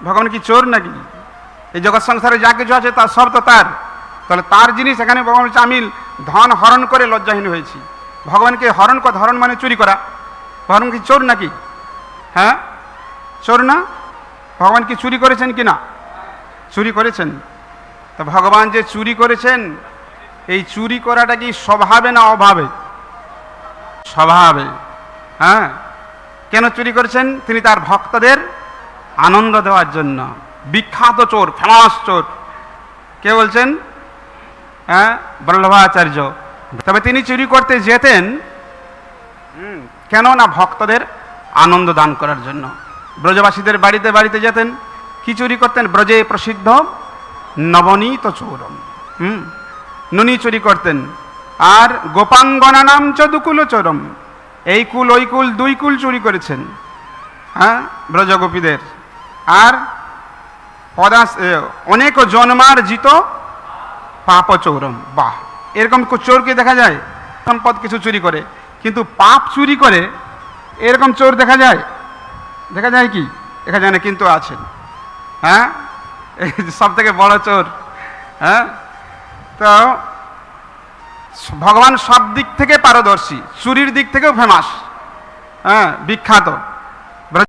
ভগবান কি চোর নাকি? এই জগৎ সংসারে যা কিছু আছে তা সব তো তার, তাহলে তার জিনিস। এখানে ভগবান বলছে আমি ধন হরণ করে লজ্জাহীন হয়েছি। ভগবানকে হরণ কথা, হরণ মানে চুরি করা। ভগবান কি চোর নাকি? হ্যাঁ, চোর না? ভগবান কি চুরি করেছেন কি না? চুরি করেছেন। তো ভগবান যে চুরি করেছেন, এই চুরি করাটা কি স্বভাবে না অভাবে? স্বভাবে। হ্যাঁ, কেন চুরি করেছেন? তিনি তার ভক্তদের আনন্দ দেওয়ার জন্য। বিখ্যাত চোর, ফেমাস চোর কে বলছেন? হ্যাঁ, বল্লভাচার্য। তবে তিনি চুরি করতে যেতেন কেন না ভক্তদের আনন্দ দান করার জন্য। ব্রজবাসীদের বাড়িতে বাড়িতে যেতেন, কি চুরি করতেন? ব্রজে প্রসিদ্ধ নবনীত চোরম, নুনি চুরি করতেন। আর গোপাঙ্গনা নাম চ দুকুল চোরম, এই কুল ওই কুল দুই কুল চুরি করেছেন, হ্যাঁ, ব্রজগোপীদের। আর অনেক জন্মার্জিত পাপ চোরম। বাহ, এরকম চোরকে দেখা যায় সম্পদ কিছু চুরি করে, কিন্তু পাপ চুরি করে এরকম চোর দেখা যায়? দেখা যায় কি? দেখা যায় না, কিন্তু আছেন। হ্যাঁ, সব থেকে বড় চোর। হ্যাঁ, তো ভগবান সব দিক থেকে পারদর্শী, চুরির দিক থেকেও ফেমাস, হ্যাঁ, বিখ্যাত।